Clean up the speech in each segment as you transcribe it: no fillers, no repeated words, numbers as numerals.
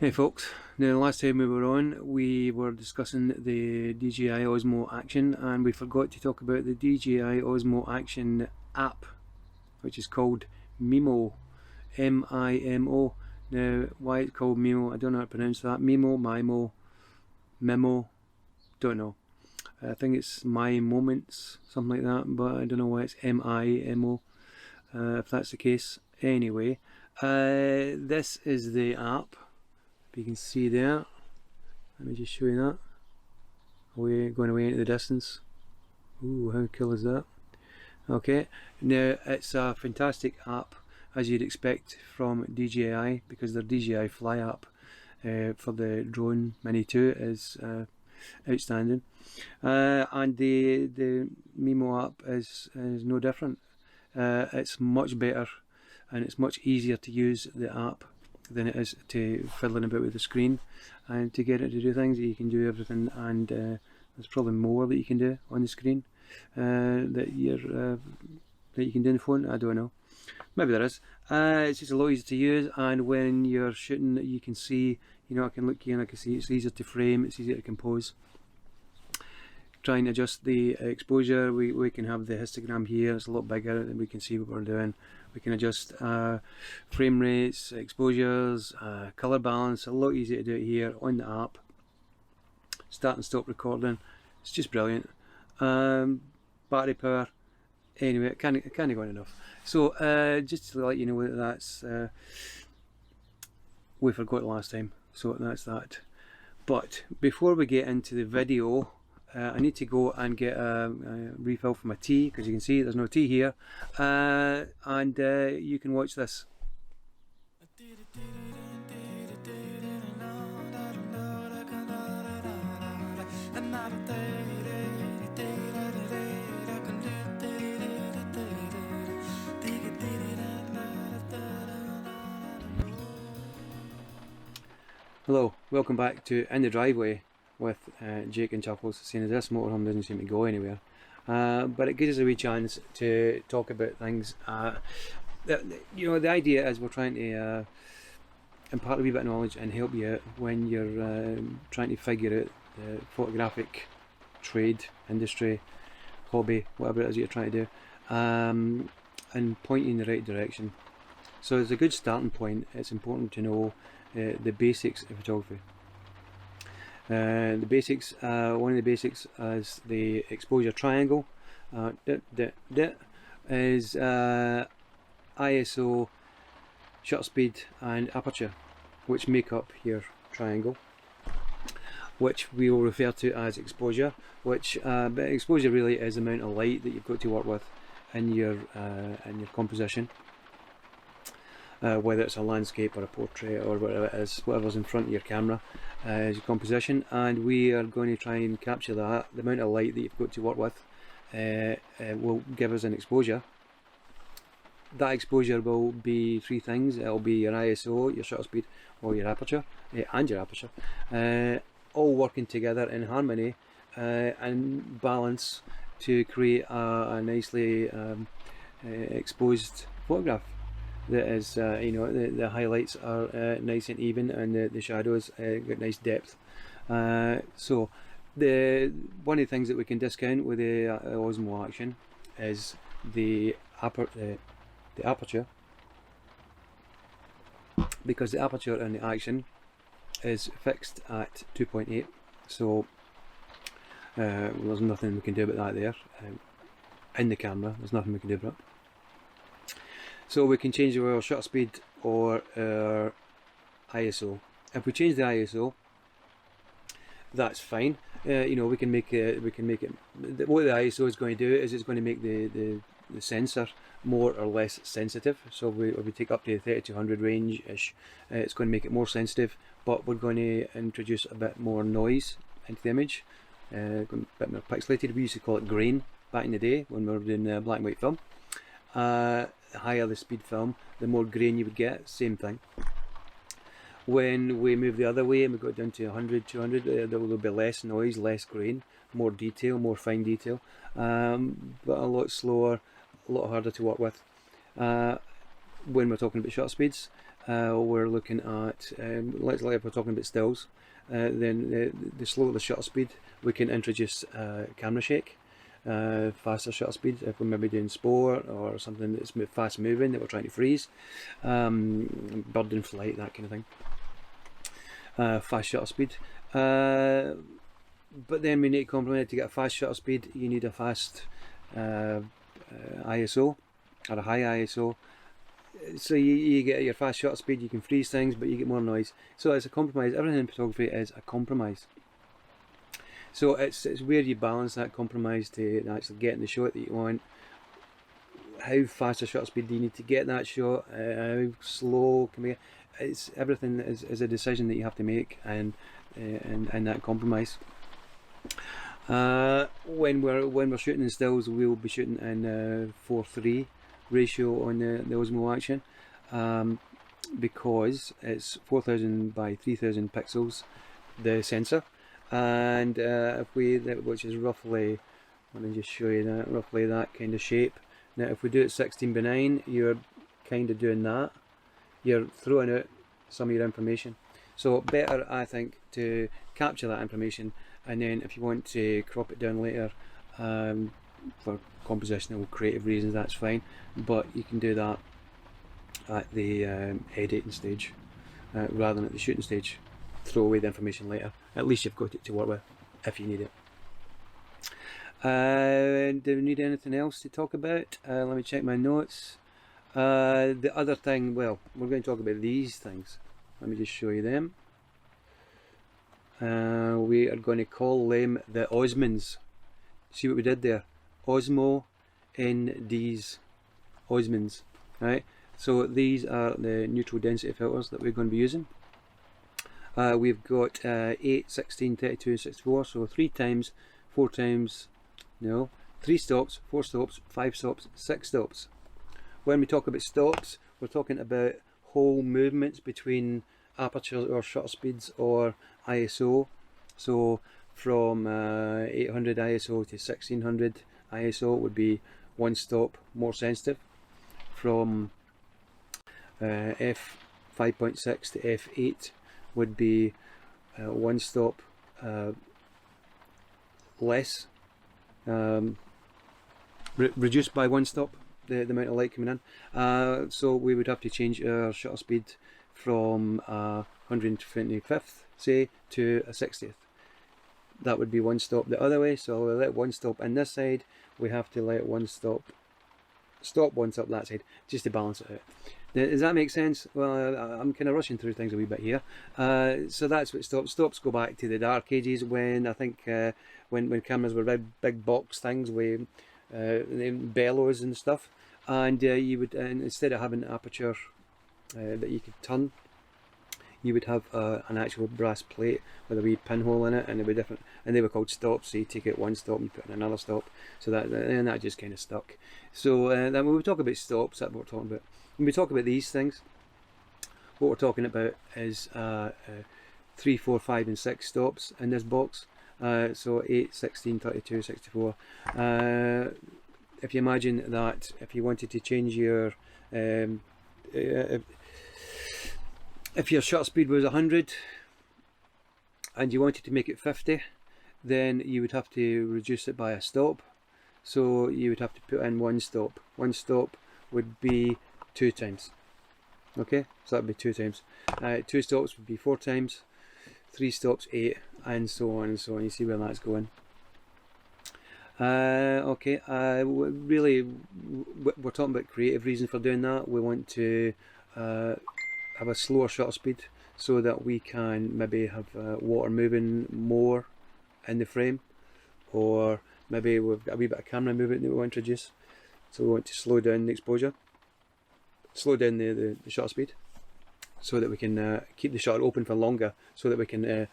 Hey folks, now the last time we were on we were discussing the DJI Osmo Action, and we forgot to talk about the DJI Osmo Action App, which is called Mimo, M-I-M-O. Now why it's called Mimo, I don't know how to pronounce that. Memo, don't know. I think it's My Moments, something like that, but I don't know why it's M-I-M-O, if that's the case. Anyway, this is the app. You can see there, let me just show you that, going away into the distance. Ooh, how cool is that? Okay, now it's a fantastic app, as you'd expect from DJI, because their DJI Fly app for the drone Mini 2 is outstanding, and the Mimo app is no different. It's much better and it's much easier to use the app than it is to fiddling about with the screen, and to get it to do things. You can do everything, and there's probably more that you can do on the screen that you can do on the phone. I don't know, maybe there is. It's just a lot easier to use, and when you're shooting you can see, you know, I can look here and I can see it's easier to frame, it's easier to compose. Try and adjust the exposure. We can have the histogram here, it's a lot bigger and we can see what we're doing. We can adjust frame rates, exposures, colour balance. A lot easier to do it here on the app. Start and stop recording, it's just brilliant. Battery power, anyway, it can't go on enough. So just to let you know that that's we forgot last time, so that's that. But before we get into the video, I need to go and get a refill for my tea, because you can see there's no tea here, and you can watch this. Hello, welcome back to In the Driveway with Jake and Chuckles. Seeing as this motorhome doesn't seem to go anywhere, but it gives us a wee chance to talk about things. You know, the idea is we're trying to impart a wee bit of knowledge and help you out when you're trying to figure out the photographic trade, industry, hobby, whatever it is you're trying to do, and point you in the right direction. So as a good starting point, it's important to know the basics of photography. The basics, one of the basics is the exposure triangle. Is ISO, shutter speed and aperture, which make up your triangle, which we will refer to as exposure, which but exposure really is the amount of light that you've got to work with in your composition. Whether it's a landscape or a portrait or whatever it is, whatever's in front of your camera is your composition, and we are going to try and capture that. The amount of light that you've got to work with will give us an exposure. That exposure will be three things. It'll be your ISO, your shutter speed, or your aperture, and your aperture, all working together in harmony and balance to create a nicely exposed photograph. That is, you know, the highlights are nice and even, and the shadows got nice depth. So one of the things that we can discount with the Osmo Action is the aperture, because the aperture in the Action is fixed at 2.8. So there's nothing we can do about that there. In the camera, there's nothing we can do about it. So we can change our shutter speed or our ISO. If we change the ISO, that's fine. You know, we can make it. What the ISO is going to do is it's going to make the sensor more or less sensitive. So if we take up to the 3200 range ish, it's going to make it more sensitive. But we're going to introduce a bit more noise into the image, a bit more pixelated. We used to call it grain back in the day when we were doing black and white film. The higher the speed film, the more grain you would get, same thing. When we move the other way and we go down to 100, 200, there will be less noise, less grain, more detail, more fine detail, but a lot slower, a lot harder to work with. When we're talking about shutter speeds, we're looking at, let's like if we're talking about stills, then the slower the shutter speed, we can introduce camera shake, faster shutter speed if we're maybe doing sport or something that's fast moving that we're trying to freeze, bird in flight, that kind of thing. Fast shutter speed. But then we need to complement it. To get a fast shutter speed, you need a fast ISO or a high ISO. So you get your fast shutter speed, you can freeze things, but you get more noise. So it's a compromise. Everything in photography is a compromise. So it's where you balance that compromise to actually getting the shot that you want. How fast a shutter speed do you need to get that shot? How slow can we? It's everything is a decision that you have to make, and that compromise. When we're shooting in stills, we'll be shooting in 4:3 ratio on the Osmo Action, because it's 4000 by 3000 pixels, the sensor, and which is roughly, let me just show you that, roughly that kind of shape. Now if we do it 16:9, you're kind of doing that, you're throwing out some of your information. So better, I think, to capture that information, and then if you want to crop it down later for compositional creative reasons, that's fine, but you can do that at the editing stage rather than at the shooting stage. Throw away the information later, at least you've got it to work with if you need it. Do we need anything else to talk about? Let me check my notes. The other thing, well, we're going to talk about these things. Let me just show you them. We are going to call them the OsmoNDs. See what we did there? OsmoNDs, OsmoNDs, right? So these are the neutral density filters that we're going to be using. We've got 8, 16, 32 and 64, so 3 times, 4 times, no, 3 stops, 4 stops, 5 stops, 6 stops. When we talk about stops, we're talking about whole movements between apertures or shutter speeds or ISO. So from 800 ISO to 1600 ISO would be 1 stop more sensitive. From f5.6 to f8 would be 1 stop less, reduced by 1 stop, the amount of light coming in. So we would have to change our shutter speed from 125th, say, to a 60th. That would be 1 stop the other way. So we let 1 stop in this side, we have to let 1 stop 1 stop that side, just to balance it out. Does that make sense? Well, I'm kind of rushing through things a wee bit here. So that's what stops go back to the dark ages, when I think when cameras were big box things with bellows and stuff, and you would, instead of having an aperture that you could turn, you would have an actual brass plate with a wee pinhole in it, and they were different, and they were called stops. So you take out 1 stop and you put in another stop, so that just kind of stuck. So then when we talk about stops, that's what we're talking about. When we talk about these things, what we're talking about is 3, 4, 5 and 6 stops in this box. So 8, 16, 32, 64. If you imagine that if you wanted to change your if your shutter speed was 100 and you wanted to make it 50, then you would have to reduce it by a stop. So you would have to put in 1 stop. 1 stop would be 2 times. Okay, so that would be 2 times. 2 stops would be 4 times. 3 stops, 8, and so on and so on. You see where that's going. Okay, really, we're talking about creative reasons for doing that. We want to have a slower shutter speed so that we can maybe have water moving more in the frame, or maybe we've got a wee bit of camera movement that we want to introduce, so we want to slow down the exposure, slow down the shutter speed, so that we can keep the shutter open for longer, so that we can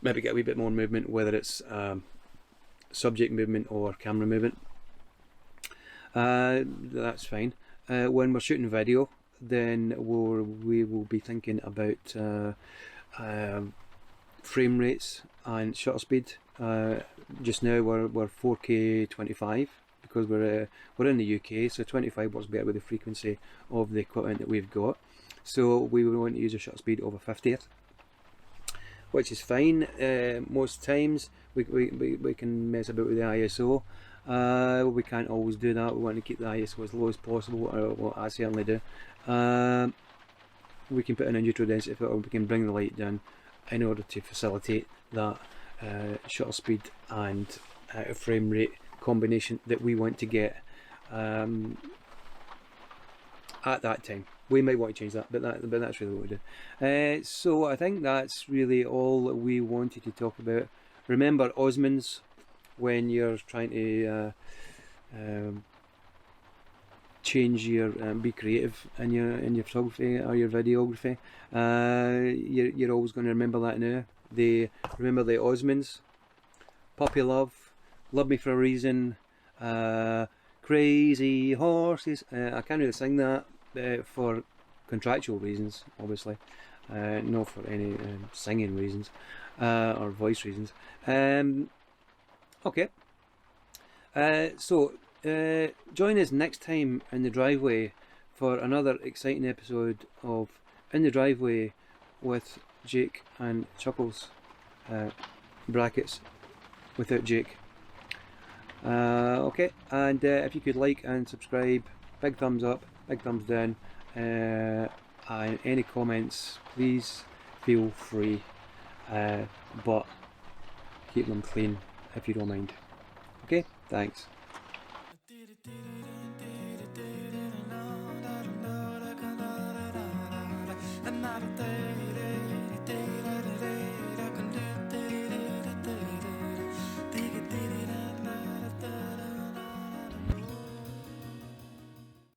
maybe get a wee bit more movement, whether it's subject movement or camera movement. That's fine. When we're shooting video, then we will be thinking about frame rates and shutter speed. Just now we're 4K 25 because we're in the UK, so 25 works better with the frequency of the equipment that we've got. So we would want to use a shutter speed of a 50th, which is fine. Most times we can mess about with the ISO. We can't always do that. We want to keep the ISO as low as possible, or well, I certainly do. We can put in a neutral density filter, we can bring the light down in order to facilitate that shutter speed and frame rate combination that we want to get at that time. We might want to change that, but that's really what we do. So I think that's really all that we wanted to talk about. Remember OsmoNDs when you're trying to change your be creative in your photography or your videography. You're always going to remember that now. Remember the OsmoNDs. Puppy Love, Love Me for a Reason, Crazy Horses. I can't really sing that for contractual reasons, obviously, not for any singing reasons or voice reasons. Okay, so join us next time in the driveway for another exciting episode of In the Driveway with Jake and Chuckles, brackets without Jake. Okay, and if you could like and subscribe, big thumbs up, big thumbs down, and any comments, please feel free, but keep them clean if you don't mind. Okay, thanks. Another day